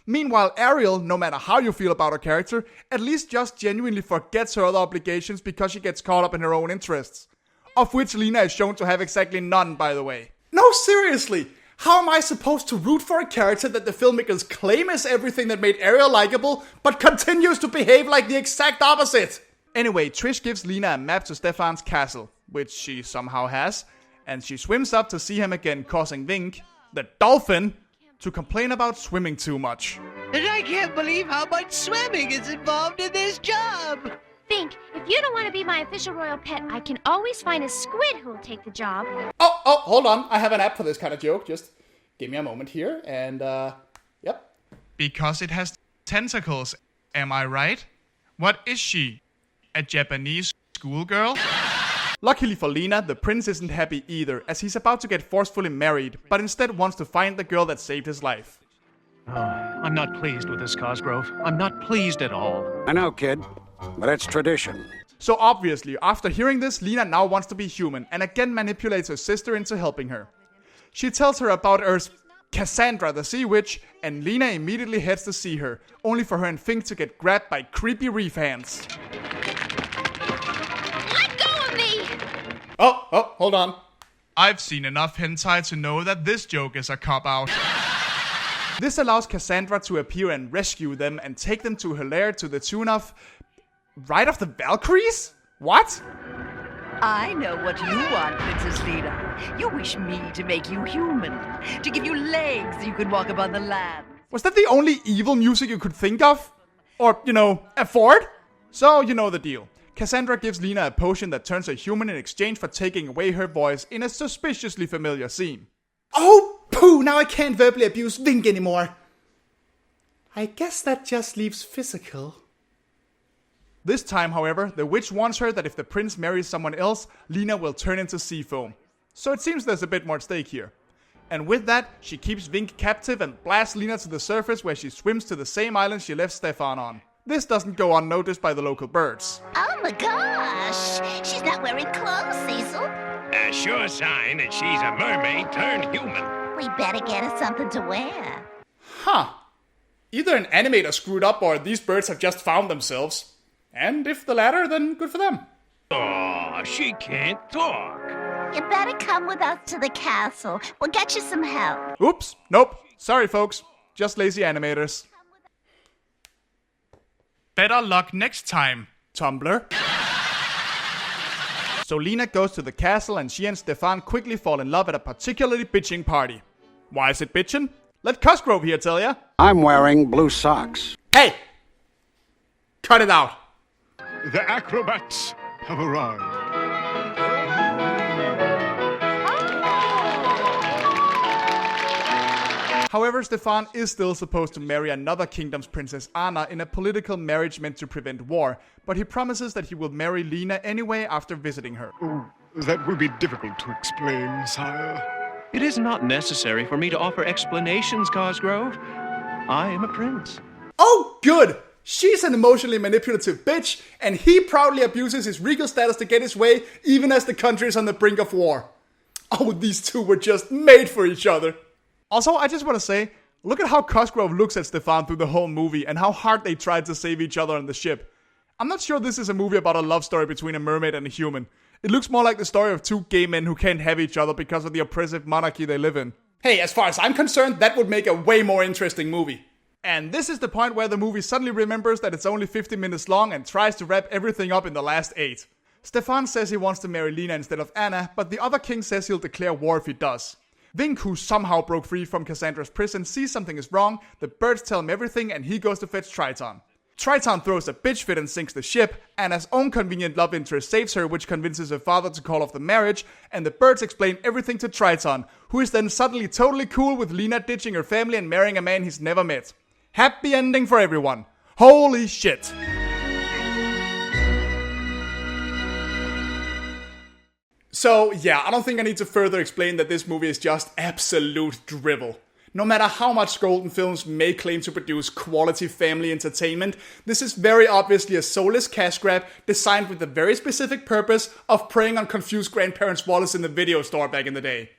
Meanwhile, Ariel, no matter how you feel about her character, at least just genuinely forgets her other obligations because she gets caught up in her own interests. Of which Lena is shown to have exactly none, by the way. No, seriously! How am I supposed to root for a character that the filmmakers claim is everything that made Ariel likable, but continues to behave like the exact opposite? Anyway, Trish gives Lena a map to Stefan's castle, which she somehow has, and she swims up to see him again, causing Vink, the dolphin, to complain about swimming too much. And I can't believe how much swimming is involved in this job. Vink, if you don't want to be my official royal pet, I can always find a squid who'll take the job. Oh, hold on. I have an app for this kind of joke. Just give me a moment here, and yep. Because it has tentacles, am I right? What is she? A Japanese schoolgirl? Luckily for Lena, the prince isn't happy either, as he's about to get forcefully married, but instead wants to find the girl that saved his life. Oh, I'm not pleased with this, Cosgrove. I'm not pleased at all. I know, kid, but it's tradition. So obviously, after hearing this, Lena now wants to be human, and again manipulates her sister into helping her. She tells her about Earth's Cassandra, the sea witch, and Lena immediately heads to see her, only for her and Fink to get grabbed by creepy reef hands. Oh, hold on. I've seen enough hentai to know that this joke is a cop-out. This allows Cassandra to appear and rescue them and take them to her lair to the tune of... Ride of the Valkyries? What? I know what you want, Princess Lena. You wish me to make you human, to give you legs so you can walk upon the land. Was that the only evil music you could think of? Or, afford? So, you know the deal. Cassandra gives Lena a potion that turns her human in exchange for taking away her voice in a suspiciously familiar scene. Oh, pooh, now I can't verbally abuse Vink anymore. I guess that just leaves physical. This time, however, the witch warns her that if the prince marries someone else, Lena will turn into sea foam. So it seems there's a bit more at stake here. And with that, she keeps Vink captive and blasts Lena to the surface where she swims to the same island she left Stefan on. This doesn't go unnoticed by the local birds. Oh my gosh! She's not wearing clothes, Cecil. A sure sign that she's a mermaid turned human. We better get her something to wear. Huh. Either an animator screwed up or these birds have just found themselves. And if the latter, then good for them. Oh, she can't talk. You better come with us to the castle. We'll get you some help. Oops. Nope. Sorry, folks. Just lazy animators. Better luck next time, Tumblr. So Lena goes to the castle and she and Stefan quickly fall in love at a particularly bitching party. Why is it bitchin'? Let Cosgrove here tell ya. I'm wearing blue socks. Hey! Cut it out. The acrobats have arrived. However, Stefan is still supposed to marry another kingdom's princess Anna in a political marriage meant to prevent war, but he promises that he will marry Lena anyway after visiting her. Oh, that will be difficult to explain, sire. It is not necessary for me to offer explanations, Cosgrove. I am a prince. Oh, good! She's an emotionally manipulative bitch, and he proudly abuses his regal status to get his way, even as the country is on the brink of war. Oh, these two were just made for each other. Also, I just want to say, look at how Cosgrove looks at Stefan through the whole movie and how hard they tried to save each other on the ship. I'm not sure this is a movie about a love story between a mermaid and a human. It looks more like the story of two gay men who can't have each other because of the oppressive monarchy they live in. Hey, as far as I'm concerned, that would make a way more interesting movie. And this is the point where the movie suddenly remembers that it's only 50 minutes long and tries to wrap everything up in the last 8. Stefan says he wants to marry Lena instead of Anna, but the other king says he'll declare war if he does. Vink, who somehow broke free from Cassandra's prison, sees something is wrong, the birds tell him everything, and he goes to fetch Triton. Triton throws a bitch fit and sinks the ship, Anna's own convenient love interest saves her, which convinces her father to call off the marriage, and the birds explain everything to Triton, who is then suddenly totally cool with Lena ditching her family and marrying a man he's never met. Happy ending for everyone. Holy shit. So, yeah, I don't think I need to further explain that this movie is just absolute drivel. No matter how much Golden Films may claim to produce quality family entertainment, this is very obviously a soulless cash grab designed with the very specific purpose of preying on confused grandparents' wallets in the video store back in the day.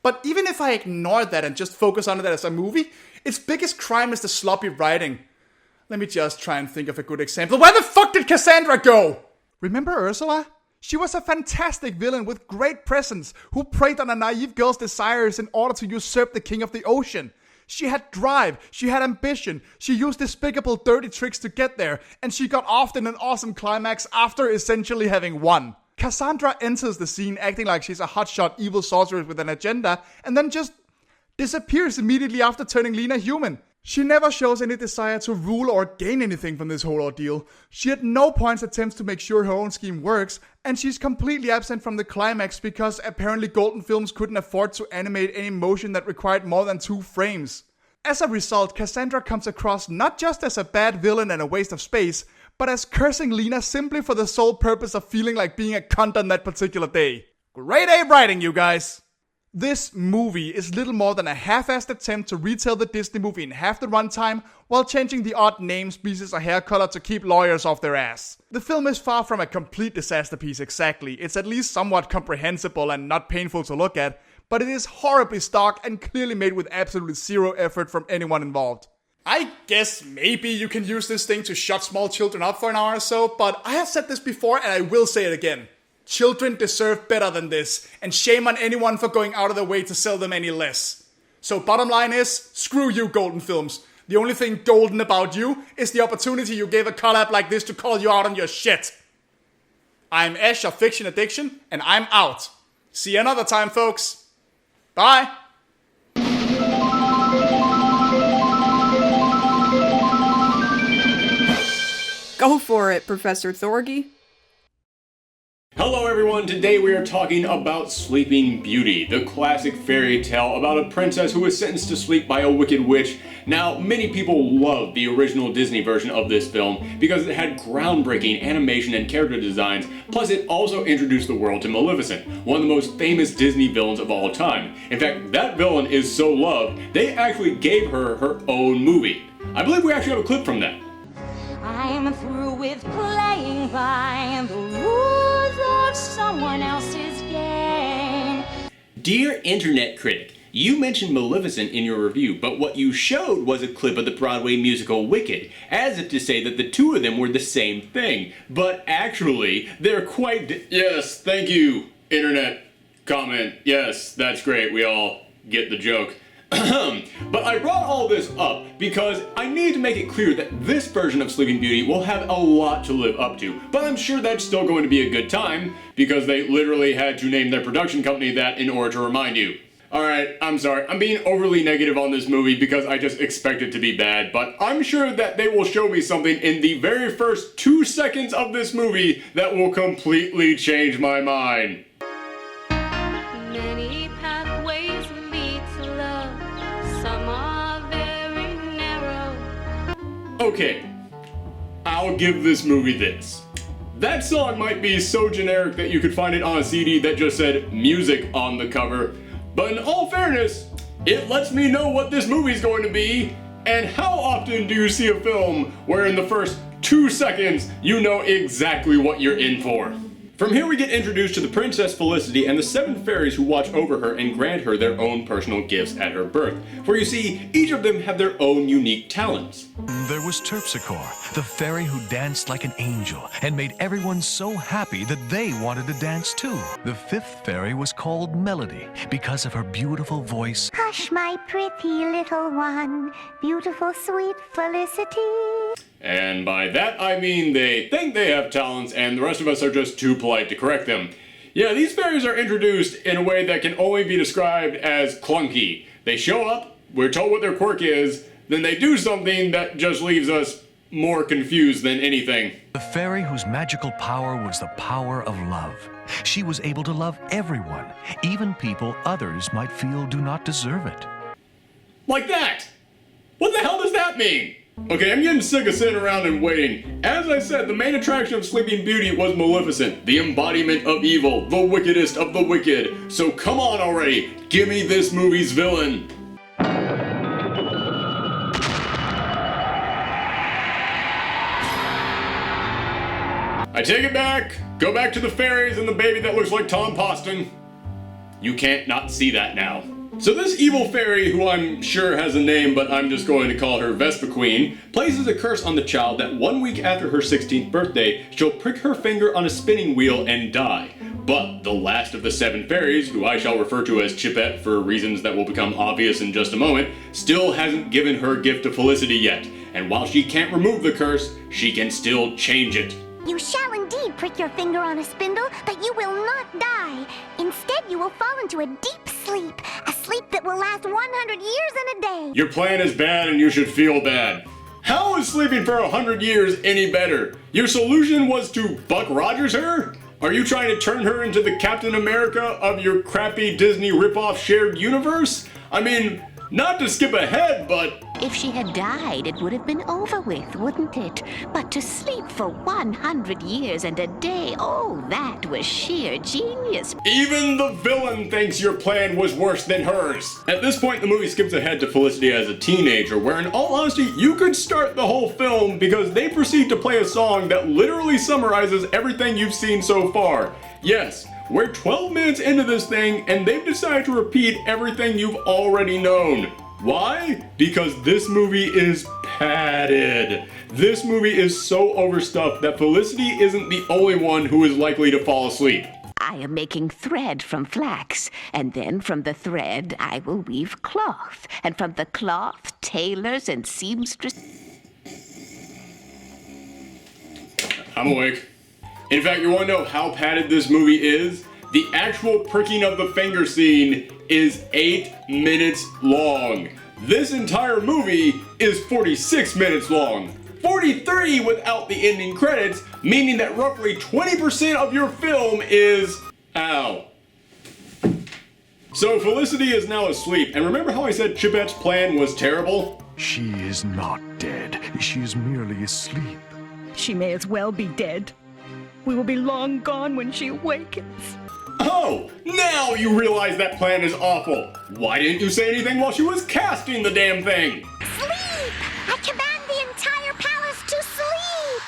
But even if I ignore that and just focus on it as a movie, its biggest crime is the sloppy writing. Let me just try and think of a good example. Where the fuck did Cassandra go? Remember Ursula? She was a fantastic villain with great presence who preyed on a naive girl's desires in order to usurp the king of the ocean. She had drive, she had ambition, she used despicable dirty tricks to get there, and she got off in an awesome climax after essentially having won. Cassandra enters the scene acting like she's a hotshot evil sorceress with an agenda, and then just disappears immediately after turning Lena human. She never shows any desire to rule or gain anything from this whole ordeal. She at no point attempts to make sure her own scheme works, and she's completely absent from the climax because apparently Golden Films couldn't afford to animate any motion that required more than 2 frames. As a result, Cassandra comes across not just as a bad villain and a waste of space, but as cursing Lena simply for the sole purpose of feeling like being a cunt on that particular day. Grade A writing, you guys! This movie is little more than a half-assed attempt to retell the Disney movie in half the runtime while changing the odd names, pieces, or hair color to keep lawyers off their ass. The film is far from a complete disaster piece exactly, it's at least somewhat comprehensible and not painful to look at, but it is horribly stock and clearly made with absolutely zero effort from anyone involved. I guess maybe you can use this thing to shut small children up for an hour or so, but I have said this before and I will say it again. Children deserve better than this, and shame on anyone for going out of their way to sell them any less. So bottom line is, screw you Golden Films. The only thing golden about you is the opportunity you gave a collab like this to call you out on your shit. I'm Ash of Fiction Addiction, and I'm out. See you another time, folks. Bye. Go for it, Professor Thorgi. Hello everyone, today we are talking about Sleeping Beauty, the classic fairy tale about a princess who was sentenced to sleep by a wicked witch. Now, many people love the original Disney version of this film because it had groundbreaking animation and character designs, plus it also introduced the world to Maleficent, one of the most famous Disney villains of all time. In fact, that villain is so loved, they actually gave her her own movie. I believe we actually have a clip from that. I'm through with playing by the rules of someone else's game. Dear internet critic, you mentioned Maleficent in your review, but what you showed was a clip of the Broadway musical Wicked, as if to say that the two of them were the same thing. But actually, they're quite Yes, thank you, internet comment. Yes, that's great, we all get the joke. But I brought all this up because I need to make it clear that this version of Sleeping Beauty will have a lot to live up to, but I'm sure that's still going to be a good time because they literally had to name their production company that in order to remind you. Alright, I'm sorry, I'm being overly negative on this movie because I just expect it to be bad, but I'm sure that they will show me something in the very first 2 seconds of this movie that will completely change my mind. Many pathways lead to love, some are very narrow. Okay, I'll give this movie this. That song might be so generic that you could find it on a CD that just said music on the cover, but in all fairness, it lets me know what this movie's going to be, and how often do you see a film where in the first 2 seconds you know exactly what you're in for? From here we get introduced to the Princess Felicity and the 7 fairies who watch over her and grant her their own personal gifts at her birth. For you see, each of them have their own unique talents. There was Terpsichore, the fairy who danced like an angel and made everyone so happy that they wanted to dance too. The 5th fairy was called Melody because of her beautiful voice. Hush, my pretty little one, beautiful, sweet Felicity. And by that I mean they think they have talents and the rest of us are just too polite to correct them. Yeah, these fairies are introduced in a way that can only be described as clunky. They show up, we're told what their quirk is, then they do something that just leaves us more confused than anything. The fairy whose magical power was the power of love. She was able to love everyone, even people others might feel do not deserve it. Like that! What the hell does that mean? Okay, I'm getting sick of sitting around and waiting. As I said, the main attraction of Sleeping Beauty was Maleficent, the embodiment of evil, the wickedest of the wicked. So come on already, give me this movie's villain. I take it back, go back to the fairies and the baby that looks like Tom Poston. You can't not see that now. So this evil fairy, who I'm sure has a name, but I'm just going to call her Vespa Queen, places a curse on the child that 1 week after her 16th birthday, she'll prick her finger on a spinning wheel and die. But the last of the 7 fairies, who I shall refer to as Chippette for reasons that will become obvious in just a moment, still hasn't given her gift to Felicity yet. And while she can't remove the curse, she can still change it. You shall indeed prick your finger on a spindle, but you will not die. Instead, you will fall into a deep sleep, a sleep that will last 100 years and a day. Your plan is bad and you should feel bad. How is sleeping for 100 years any better? Your solution was to Buck Rogers her? Are you trying to turn her into the Captain America of your crappy Disney ripoff shared universe? I mean, not to skip ahead, but... If she had died, it would have been over with, wouldn't it? But to sleep for 100 years and a day, oh, that was sheer genius. Even the villain thinks your plan was worse than hers. At this point, the movie skips ahead to Felicity as a teenager, where in all honesty, you could start the whole film because they proceed to play a song that literally summarizes everything you've seen so far. Yes, we're 12 minutes into this thing, and they've decided to repeat everything you've already known. Why? Because this movie is padded. This movie is so overstuffed that Felicity isn't the only one who is likely to fall asleep. I am making thread from flax, and then from the thread I will weave cloth, and from the cloth tailors and seamstresses. I'm awake. In fact, you want to know how padded this movie is? The actual pricking of the finger scene is 8 minutes long. This entire movie is 46 minutes long. 43 without the ending credits, meaning that roughly 20% of your film is... ow. So Felicity is now asleep, and remember how I said Chipette's plan was terrible? She is not dead. She is merely asleep. She may as well be dead. We will be long gone when she awakens. Oh, now you realize that plan is awful. Why didn't you say anything while she was casting the damn thing? Sleep! I command the entire palace to sleep!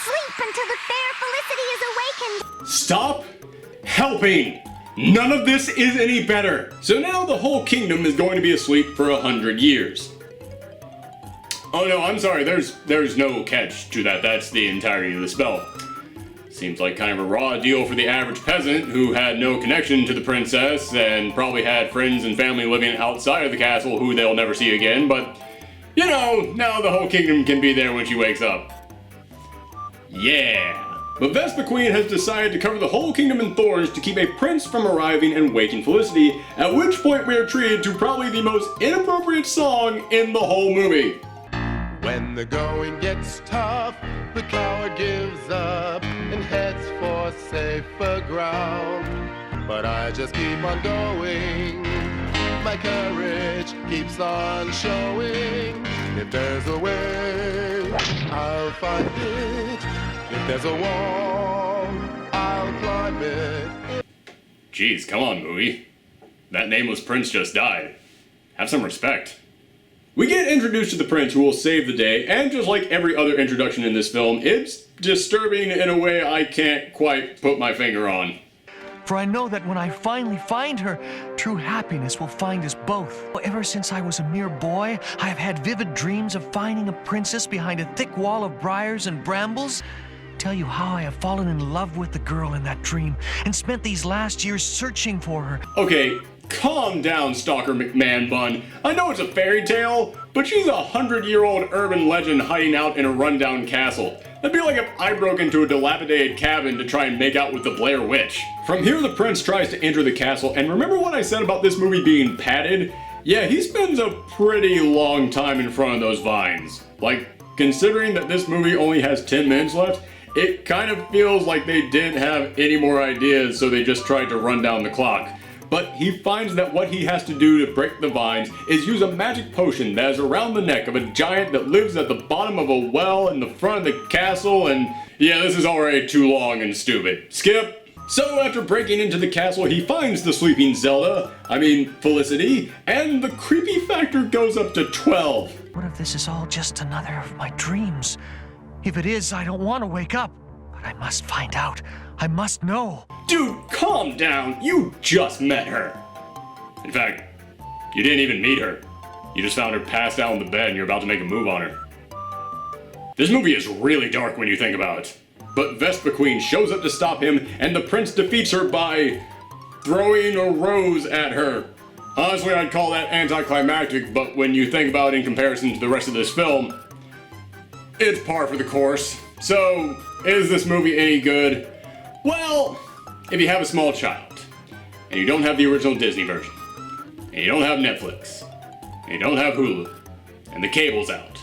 Sleep until the fair Felicity is awakened! Stop helping! None of this is any better. So now the whole kingdom is going to be asleep for 100 years. Oh no, I'm sorry, there's no catch to that. That's the entirety of the spell. Seems like kind of a raw deal for the average peasant who had no connection to the princess and probably had friends and family living outside of the castle who they'll never see again, but you know, now the whole kingdom can be there when she wakes up. Yeah. But Vespa Queen has decided to cover the whole kingdom in thorns to keep a prince from arriving and waking Felicity, at which point we are treated to probably the most inappropriate song in the whole movie. When the going gets tough, the coward gives up and heads for safer ground. But I just keep on going, my courage keeps on showing. If there's a way, I'll find it. If there's a wall, I'll climb it. Jeez, come on, movie. That nameless prince just died. Have some respect. We get introduced to the prince who will save the day, and just like every other introduction in this film, it's disturbing in a way I can't quite put my finger on. For I know that when I finally find her, true happiness will find us both. Ever since I was a mere boy, I have had vivid dreams of finding a princess behind a thick wall of briars and brambles. Tell you how I have fallen in love with the girl in that dream and spent these last years searching for her. Okay, calm down, Stalker McMahon Bun. I know it's a fairy tale, but she's a 100-year-old urban legend hiding out in a rundown castle. That'd be like if I broke into a dilapidated cabin to try and make out with the Blair Witch. From here, the prince tries to enter the castle, and remember what I said about this movie being padded? Yeah, he spends a pretty long time in front of those vines. Like, considering that this movie only has 10 minutes left, it kind of feels like they didn't have any more ideas, so they just tried to run down the clock. But he finds that what he has to do to break the vines is use a magic potion that is around the neck of a giant that lives at the bottom of a well in the front of the castle, and yeah, this is already too long and stupid. Skip! So after breaking into the castle, he finds the sleeping Felicity, and the creepy factor goes up to 12. What if this is all just another of my dreams? If it is, I don't want to wake up, but I must find out. I must know. Dude, calm down. You just met her. In fact, you didn't even meet her. You just found her passed out on the bed and you're about to make a move on her. This movie is really dark when you think about it. But Vespa Queen shows up to stop him and the prince defeats her by throwing a rose at her. Honestly, I'd call that anticlimactic, but when you think about it in comparison to the rest of this film, it's par for the course. So, is this movie any good? Well, if you have a small child, and you don't have the original Disney version, and you don't have Netflix, and you don't have Hulu, and the cable's out,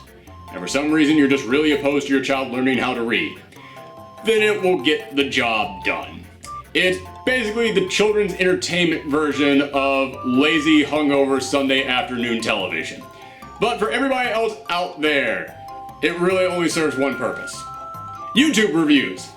and for some reason you're just really opposed to your child learning how to read, then it will get the job done. It's basically the children's entertainment version of lazy, hungover Sunday afternoon television. But for everybody else out there, it really only serves one purpose. YouTube reviews.